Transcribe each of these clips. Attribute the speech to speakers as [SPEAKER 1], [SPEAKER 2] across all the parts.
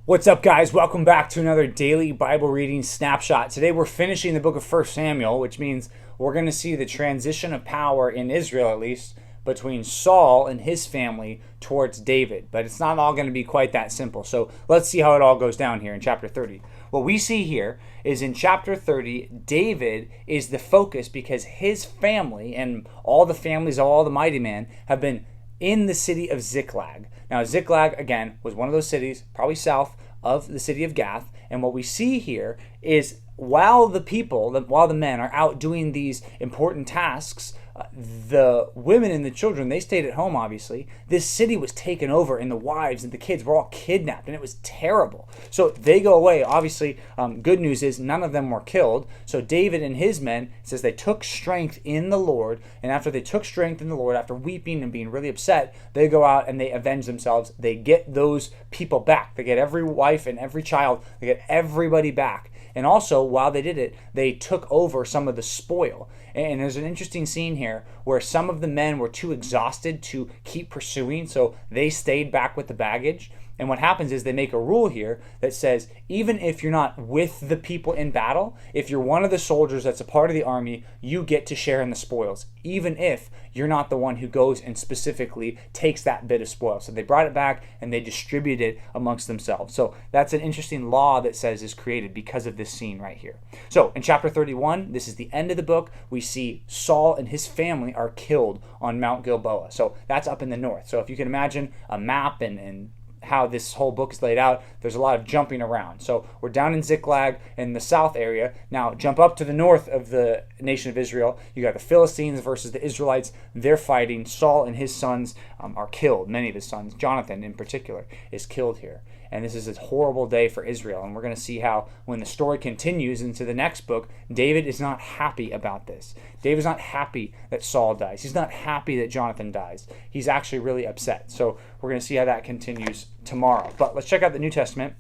[SPEAKER 1] What's up, guys? Welcome back to another daily Bible reading snapshot. Today we're finishing the book of 1 Samuel, which means we're going to see the transition of power in Israel, at least, between Saul and his family towards David. But it's not all going to be quite that simple. So let's see how it all goes down here in chapter 30. What we see here is in chapter 30, David is the focus because his family and all the families of all the mighty men have been in the city of Ziklag. Now, Ziklag, again, was one of those cities, probably south of the city of Gath. And what we see here is while the men are out doing these important tasks, the women and the children, they stayed at home, obviously. This city was taken over, and the wives and the kids were all kidnapped, and it was terrible. So they go away. Obviously, good news is none of them were killed. So David and his men, it says they took strength in the Lord, and after they took strength in the Lord, after weeping and being really upset, they go out and they avenge themselves. They get those people back. They get every wife and every child. They get everybody back. And also, while they did it, they took over some of the spoil. And there's an interesting scene here where some of the men were too exhausted to keep pursuing, so they stayed back with the baggage. And what happens is they make a rule here that says, even if you're not with the people in battle, if you're one of the soldiers that's a part of the army, you get to share in the spoils, even if you're not the one who goes and specifically takes that bit of spoil. So they brought it back and they distributed it amongst themselves. So that's an interesting law that says is created because of this scene right here. So in chapter 31, this is the end of the book. We see Saul and his family are killed on Mount Gilboa. So that's up in the north. So if you can imagine a map and how this whole book is laid out, there's a lot of jumping around. So we're down in Ziklag in the south area. Now jump up to the north of the nation of Israel. You got the Philistines versus the Israelites. They're fighting. Saul and his sons are killed. Many of his sons, Jonathan in particular, is killed here. And this is a horrible day for Israel. And we're going to see how when the story continues into the next book, David is not happy about this. David's not happy that Saul dies. He's not happy that Jonathan dies. He's actually really upset. So we're going to see how that continues tomorrow. But let's check out the New Testament.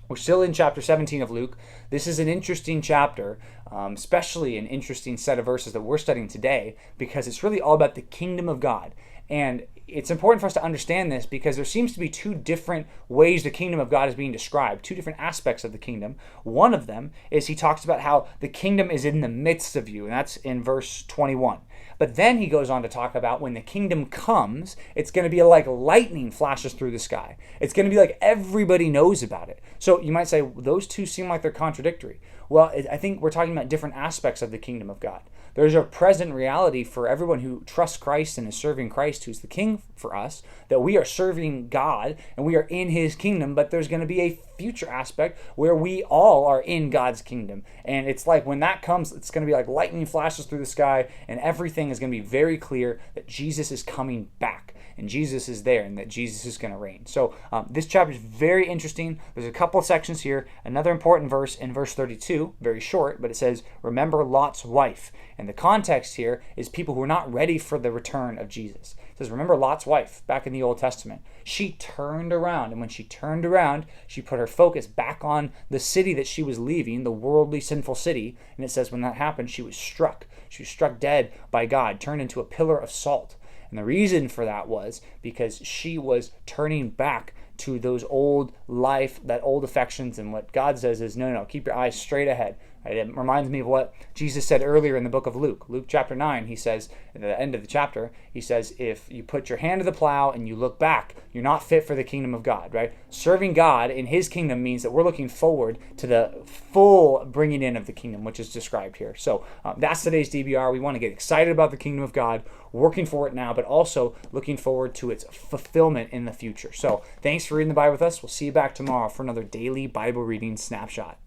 [SPEAKER 1] We're still in chapter 17 of Luke. This is an interesting chapter, especially an interesting set of verses that we're studying today, because it's really all about the kingdom of God. And it's important for us to understand this because there seems to be two different ways the kingdom of God is being described, two different aspects of the kingdom. One of them is he talks about how the kingdom is in the midst of you, and that's in verse 21. But then he goes on to talk about when the kingdom comes, it's going to be like lightning flashes through the sky. It's going to be like everybody knows about it. So you might say, those two seem like they're contradictory. Well, I think we're talking about different aspects of the kingdom of God. There's a present reality for everyone who trusts Christ and is serving Christ, who's the king for us, that we are serving God and we are in his kingdom, but there's going to be a future aspect where we all are in God's kingdom. And it's like when that comes, it's going to be like lightning flashes through the sky and everything is going to be very clear that Jesus is coming back. And Jesus is there and that Jesus is going to reign. So this chapter is very interesting. There's a couple of sections here. Another important verse in verse 32, very short, but it says, remember Lot's wife. And the context here is people who are not ready for the return of Jesus. It says, remember Lot's wife back in the Old Testament. She turned around, and when she turned around, she put her focus back on the city that she was leaving, the worldly, sinful city. And it says when that happened, she was struck. She was struck dead by God, turned into a pillar of salt. And the reason for that was because she was turning back to those old life, that old affections, and what God says is, no, keep your eyes straight ahead. Right? It reminds me of what Jesus said earlier in the book of Luke. Luke chapter 9, he says, at the end of the chapter, he says, if you put your hand to the plow and you look back, you're not fit for the kingdom of God, right? Serving God in his kingdom means that we're looking forward to the full bringing in of the kingdom, which is described here. So that's today's DBR. We want to get excited about the kingdom of God, working for it now, but also looking forward to its fulfillment in the future. So thanks for reading the Bible with us. We'll see you back tomorrow for another daily Bible reading snapshot.